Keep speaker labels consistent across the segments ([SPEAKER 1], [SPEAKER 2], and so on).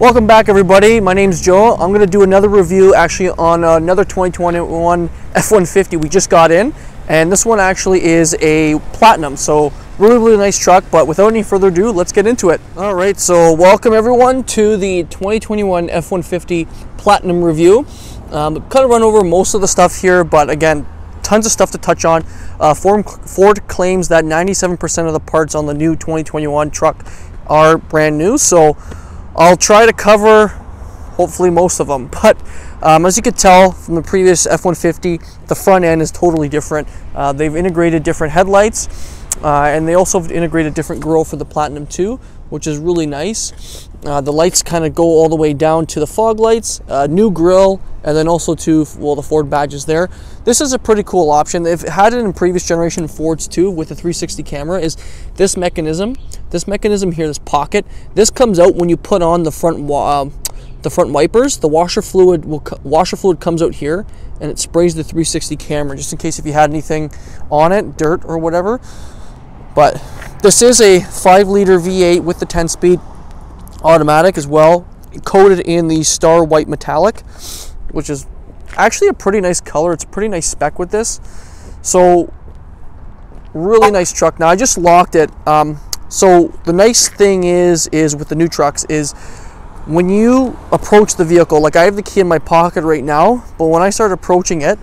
[SPEAKER 1] Welcome back, everybody. My name's Joe. I'm going to do another review actually on another 2021 F-150 we just got in, and this one actually is a Platinum, so really nice truck. But without any further ado, let's get into it. All right, so welcome everyone to the 2021 F-150 Platinum review. Kind of run over most of the stuff here, but again, tons of stuff to touch on. Ford claims that 97% of the parts on the new 2021 truck are brand new, so I'll try to cover hopefully most of them. But as you could tell from the previous F-150, the front end is totally different. They've integrated different headlights, and they also have integrated different grille for the Platinum 2, which is really nice. The lights kind of go all the way down to the fog lights, new grille, and then also to, well, the Ford badges there. This is a pretty cool option. They've had it in previous generation Fords too with the 360 camera. Is this mechanism here, this pocket, this comes out when you put on the front wipers. The washer fluid comes out here, and it sprays the 360 camera just in case if you had anything on it, dirt or whatever. But this is a 5-liter V8 with the 10-speed automatic as well, coated in the Star White Metallic, which is actually a pretty nice color. It's a pretty nice spec with this. So really nice truck. Now I just locked it. So the nice thing is with the new trucks is when you approach the vehicle, like I have the key in my pocket right now, but when I start approaching it,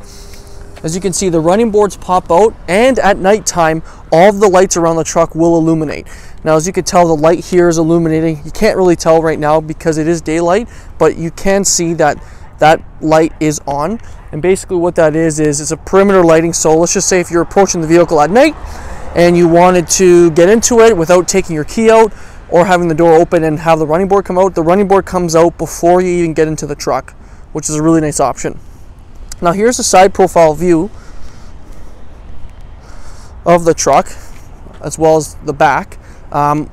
[SPEAKER 1] as you can see, the running boards pop out, and at nighttime, all of the lights around the truck will illuminate. Now, as you can tell, the light here is illuminating. You can't really tell right now because it is daylight, but you can see that that light is on. And basically what that is it's a perimeter lighting. So let's just say if you're approaching the vehicle at night and you wanted to get into it without taking your key out or having the door open and have the running board come out, the running board comes out before you even get into the truck, which is a really nice option. Now here's a side profile view of the truck as well as the back.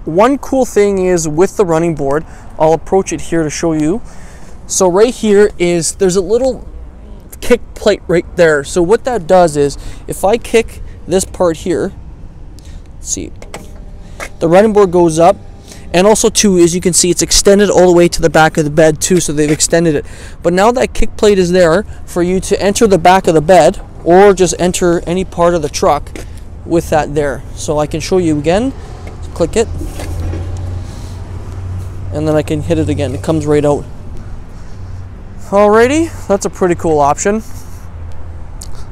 [SPEAKER 1] One cool thing is with the running board, I'll approach it here to show you. So right here there's a little kick plate right there. So what that does is if I kick this part here, let's see, the running board goes up. And also too, as you can see, it's extended all the way to the back of the bed too, so they've extended it. But now that kick plate is there for you to enter the back of the bed or just enter any part of the truck with that there. So I can show you again, click it, and then I can hit it again. It comes right out. Alrighty, that's a pretty cool option.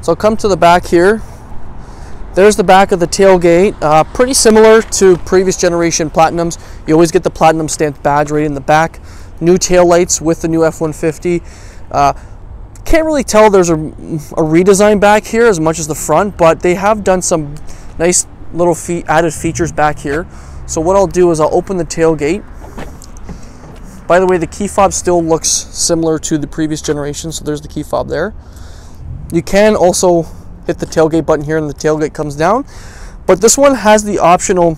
[SPEAKER 1] So I'll come to the back here. There's the back of the tailgate, pretty similar to previous generation Platinums. You always get the Platinum stamped badge right in the back. New tail lights with the new F-150. Can't really tell there's a redesign back here as much as the front, but they have done some nice little added features back here. So what I'll do is I'll open the tailgate. By the way, the key fob still looks similar to the previous generation, so there's the key fob there. You can also hit the tailgate button here and the tailgate comes down, but this one has the optional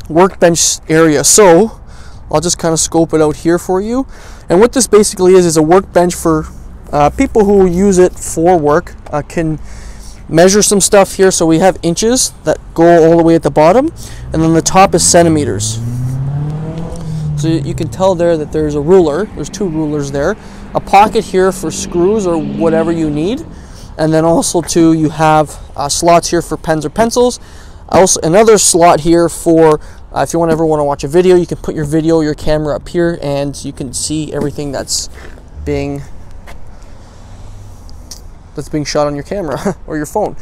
[SPEAKER 1] workbench area. So I'll just kind of scope it out here for you, and what this basically is a workbench for people who use it for work. Can measure some stuff here. So we have inches that go all the way at the bottom, and then the top is centimeters. So you can tell there that there's a ruler. There's two rulers there, a pocket here for screws or whatever you need. And then also too, you have slots here for pens or pencils. Also another slot here for if you ever want to watch a video, you can put your video, your camera up here, and you can see everything that's being shot on your camera or your phone.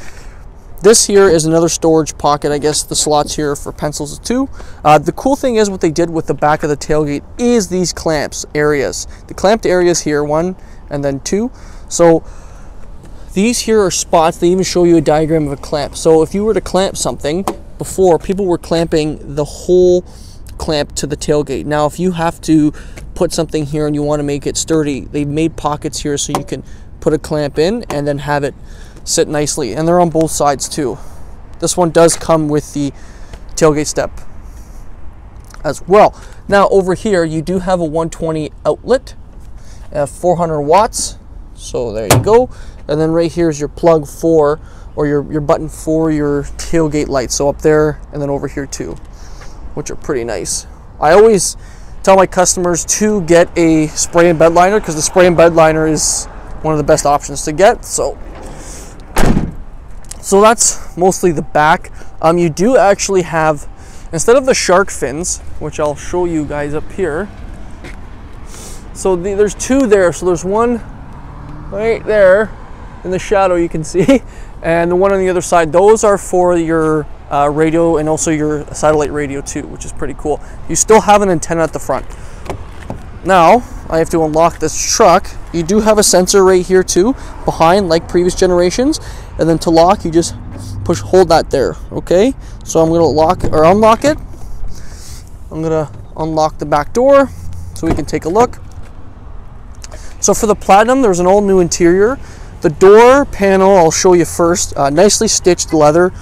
[SPEAKER 1] This here is another storage pocket. I guess the slots here for pencils too. The cool thing is what they did with the back of the tailgate is these clamps areas. The clamped areas here, 1 and then 2. So these here are spots. They even show you a diagram of a clamp. So if you were to clamp something, before people were clamping the whole clamp to the tailgate. Now if you have to put something here and you want to make it sturdy, they've made pockets here so you can put a clamp in and then have it sit nicely. And they're on both sides too. This one does come with the tailgate step as well. Now over here you do have a 120 outlet, 400 watts. So there you go. And then right here is your plug for, or your button for your tailgate lights. So up there and then over here too, which are pretty nice. I always tell my customers to get a spray and bed liner, because the spray and bed liner is one of the best options to get. So that's mostly the back. You do actually have, instead of the shark fins, which I'll show you guys up here, so there's two there. So there's one right there in the shadow, you can see, and the one on the other side. Those are for your radio, and also your satellite radio too, which is pretty cool. You still have an antenna at the front. Now I have to unlock this truck. You do have a sensor right here too, behind, like previous generations, and then to lock you just hold that there. Okay, so I'm gonna lock or unlock it. I'm gonna unlock the back door so we can take a look. So for the Platinum, there's an all new interior. The door panel I'll show you first. Nicely stitched leather,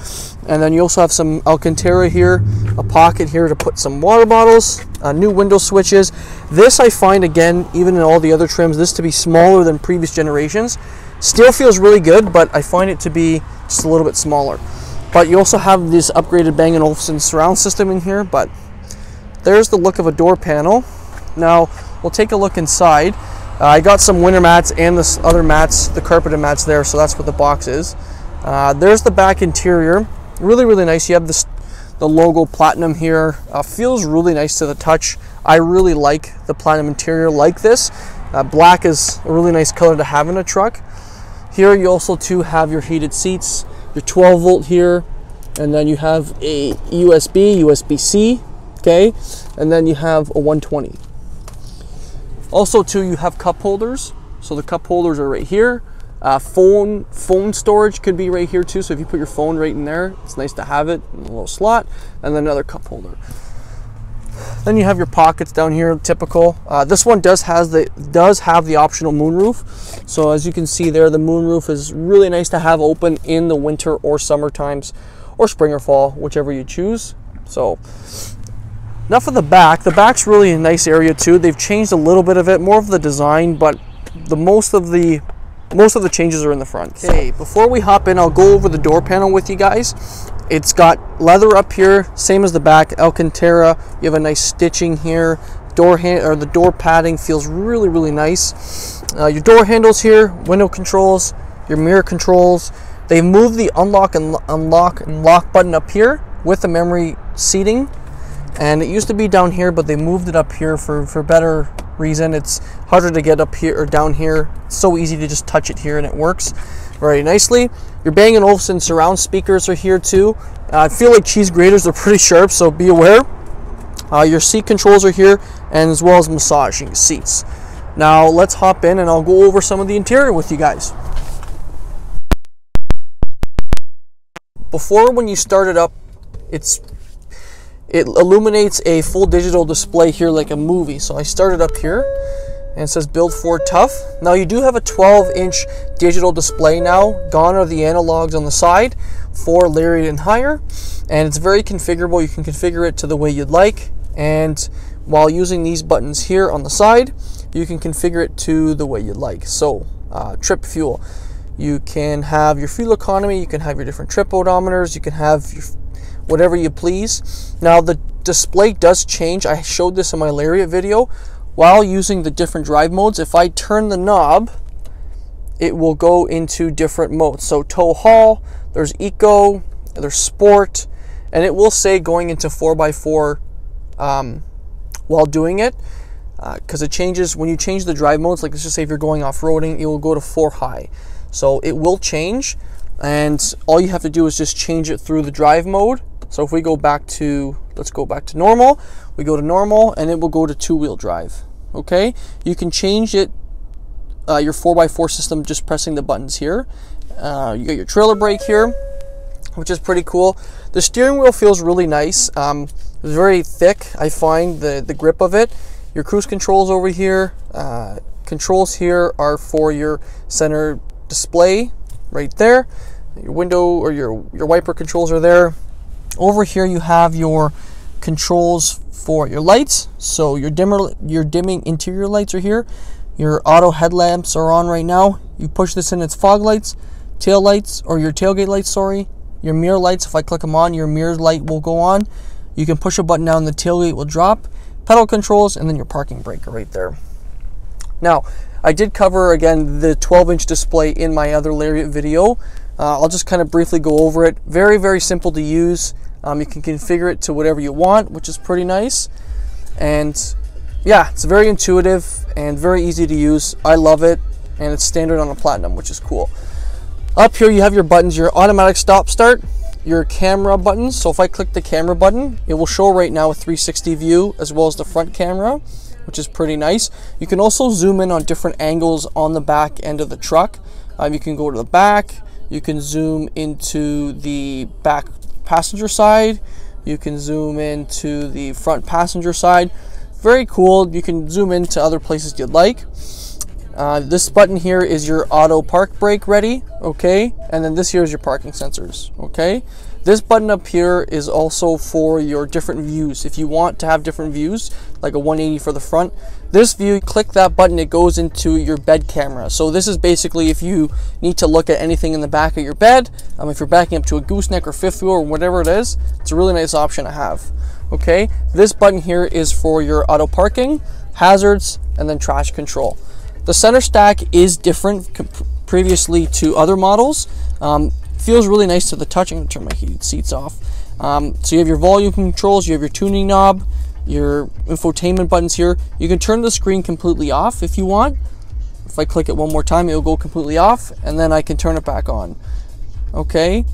[SPEAKER 1] and then you also have some Alcantara here, a pocket here to put some water bottles, new window switches. This I find, again, even in all the other trims, this to be smaller than previous generations. Still feels really good, but I find it to be just a little bit smaller. But you also have this upgraded Bang & Olufsen surround system in here. But there's the look of a door panel. Now we'll take a look inside. I got some winter mats and this other mats, the carpeted mats there, so that's what the box is. There's the back interior. Really, really nice. You have the logo Platinum here. Feels really nice to the touch. I really like the Platinum interior like this. Black is a really nice color to have in a truck. Here you also too have your heated seats, your 12 volt here, and then you have a USB, USB-C, okay, and then you have a 120. Also too, you have cup holders. So the cup holders are right here. Phone storage could be right here too. So if you put your phone right in there, it's nice to have it in a little slot, and then another cup holder. Then you have your pockets down here, typical. This one does have the optional moonroof. So as you can see there, the moonroof is really nice to have open in the winter or summer times, or spring or fall, whichever you choose. So enough of the back. The back's really a nice area too. They've changed a little bit of it, more of the design, but most of the changes are in the front. Okay, before we hop in, I'll go over the door panel with you guys. It's got leather up here, same as the back, Alcantara. You have a nice stitching here. The door padding feels really, really nice. Your door handles here, window controls, your mirror controls. They've moved the unlock and lock button up here with the memory seating. And it used to be down here, but they moved it up here for better reason. It's harder to get up here or down here. It's so easy to just touch it here and it works very nicely. Your Bang & Olufsen surround speakers are here too. I feel like cheese graters are pretty sharp, so be aware. Your seat controls are here, and as well as massaging seats. Now let's hop in and I'll go over some of the interior with you guys. Before, when you start it up, it illuminates a full digital display here like a movie. So I started up here and it says Build Ford Tough. Now you do have a 12-inch digital display now. Gone are the analogs on the side for Lariat and higher, and it's very configurable. You can configure it to the way you'd like, and while using these buttons here on the side, you can configure it to the way you'd like. So trip fuel, you can have your fuel economy, you can have your different trip odometers, you can have your whatever you please. Now the display does change. I showed this in my Lariat video. While using the different drive modes, if I turn the knob, it will go into different modes. So tow haul, there's eco, there's sport, and it will say going into 4x4 while doing it, because it changes when you change the drive modes. Like let's just say if you're going off-roading, it will go to 4 high. So it will change, and all you have to do is just change it through the drive mode. So if we go back to, let's go back to normal, we go to normal, and it will go to 2-wheel drive. Okay, you can change it, your 4x4 system, just pressing the buttons here. You got your trailer brake here, which is pretty cool. The steering wheel feels really nice. It's very thick, I find, the grip of it. Your cruise controls over here. Controls here are for your center display right there. Your window or your wiper controls are there. Over here you have your controls for your lights. So your dimming interior lights are here. Your auto headlamps are on right now. You push this in, it's fog lights, tail lights, or your tailgate lights, sorry. Your mirror lights, if I click them on, your mirror light will go on. You can push a button down, the tailgate will drop. pedal controls, and then your parking brake right there. Now, I did cover, again, the 12-inch display in my other Lariat video. I'll just kind of briefly go over it. Very, very simple to use. You can configure it to whatever you want, which is pretty nice. And yeah, it's very intuitive and very easy to use. I love it, and it's standard on a Platinum, which is cool. Up here you have your buttons, your automatic stop start, your camera buttons. So if I click the camera button, it will show right now a 360 view as well as the front camera, which is pretty nice. You can also zoom in on different angles on the back end of the truck. You can go to the back, you can zoom into the back passenger side, you can zoom into the front passenger side. Very cool. You can zoom into other places you'd like. This button here is your auto park brake ready, okay? And then this here is your parking sensors, okay? This button up here is also for your different views. If you want to have different views, like a 180 for the front, this view, click that button, it goes into your bed camera. So this is basically if you need to look at anything in the back of your bed, if you're backing up to a gooseneck or fifth wheel or whatever it is, it's a really nice option to have, okay? This button here is for your auto parking, hazards, and then trash control. The center stack is different previously to other models. Feels really nice to the touch. I'm going to turn my heated seats off. So you have your volume controls, you have your tuning knob, your infotainment buttons here. You can turn the screen completely off if you want. If I click it one more time, it will go completely off, and then I can turn it back on. Okay,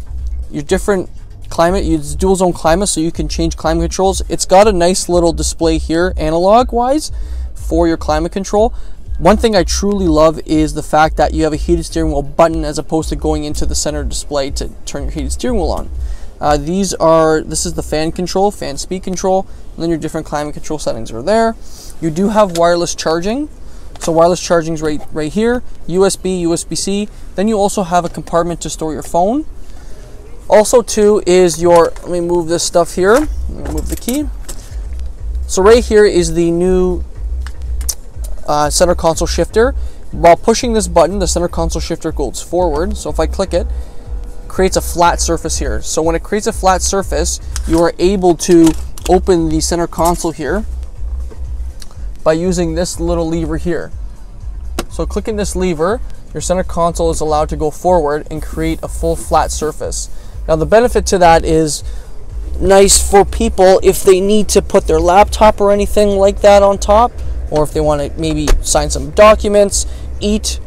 [SPEAKER 1] your different climate, use dual zone climate, so you can change climate controls. It's got a nice little display here, analog wise, for your climate control. One thing I truly love is the fact that you have a heated steering wheel button as opposed to going into the center display to turn your heated steering wheel on. This is the fan control, fan speed control, and then your different climate control settings are there. You do have wireless charging. So wireless charging is right here, USB, USB-C. Then you also have a compartment to store your phone. Also too is your, let me move this stuff here, let me move the key. So right here is the new center console shifter. While pushing this button, the center console shifter goes forward. So if I click it, creates a flat surface here. So when it creates a flat surface, you are able to open the center console here by using this little lever here. So clicking this lever, your center console is allowed to go forward and create a full flat surface. Now the benefit to that is nice for people if they need to put their laptop or anything like that on top, or if they want to maybe sign some documents, eat,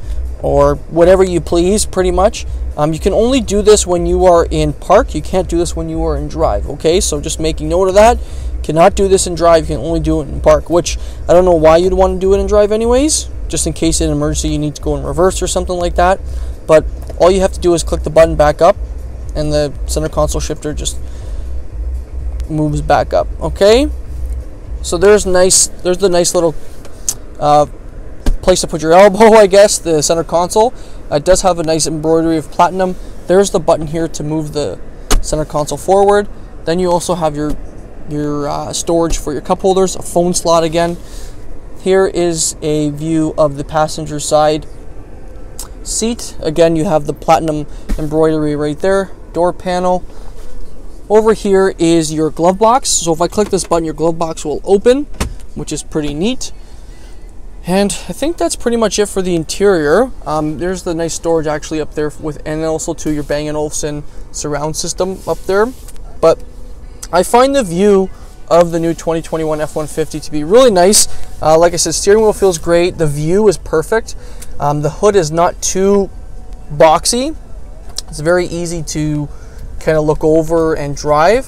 [SPEAKER 1] or whatever you please, pretty much. You can only do this when you are in park. You can't do this when you are in drive, okay? So just making note of that. Cannot do this in drive. You can only do it in park, which I don't know why you'd want to do it in drive anyways, just in case in an emergency you need to go in reverse or something like that. But all you have to do is click the button back up, and the center console shifter just moves back up, okay? So there's the nice little place to put your elbow, I guess, the center console. It does have a nice embroidery of platinum. There's the button here to move the center console forward. Then you also have your storage for your cup holders, a phone slot again. Here is a view of the passenger side seat. Again, you have the platinum embroidery right there, door panel. Over here is your glove box. So if I click this button, your glove box will open, which is pretty neat. And I think that's pretty much it for the interior. There's the nice storage actually up there and also to your Bang & Olufsen surround system up there. But I find the view of the new 2021 F-150 to be really nice. Like I said, steering wheel feels great. The view is perfect. The hood is not too boxy. It's very easy to kind of look over and drive.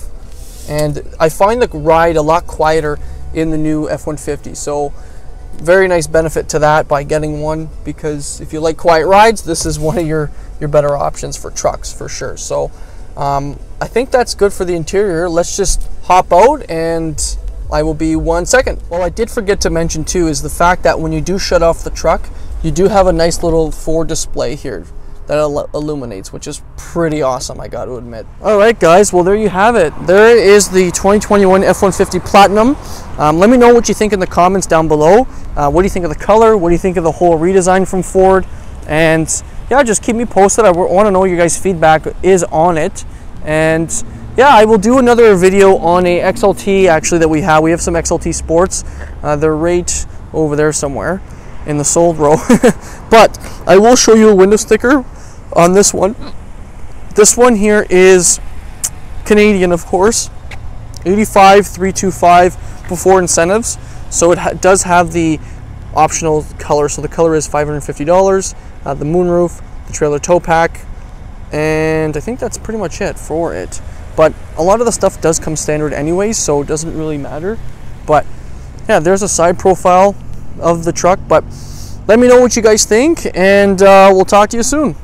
[SPEAKER 1] And I find the ride a lot quieter in the new F-150. So very nice benefit to that by getting one, because if you like quiet rides, this is one of your better options for trucks for sure. So I think that's good for the interior. Let's just hop out and I will be 1 second. Well, I did forget to mention too is the fact that when you do shut off the truck, you do have a nice little forward display here that illuminates, which is pretty awesome, I got to admit. All right, guys, well, there you have it. There is the 2021 F-150 Platinum. Let me know what you think in the comments down below. What do you think of the color? What do you think of the whole redesign from Ford? And yeah, just keep me posted. I want to know what your guys' feedback is on it. And yeah, I will do another video on a XLT actually that we have. We have some XLT Sports. They're right over there somewhere in the sold row. But I will show you a window sticker on this one. This one here is Canadian, of course. 85,325 before incentives. So it does have the optional color. So the color is $550. The moonroof, the trailer tow pack, and I think that's pretty much it for it. But a lot of the stuff does come standard anyways, so it doesn't really matter. But yeah, there's a side profile of the truck. But let me know what you guys think, and we'll talk to you soon.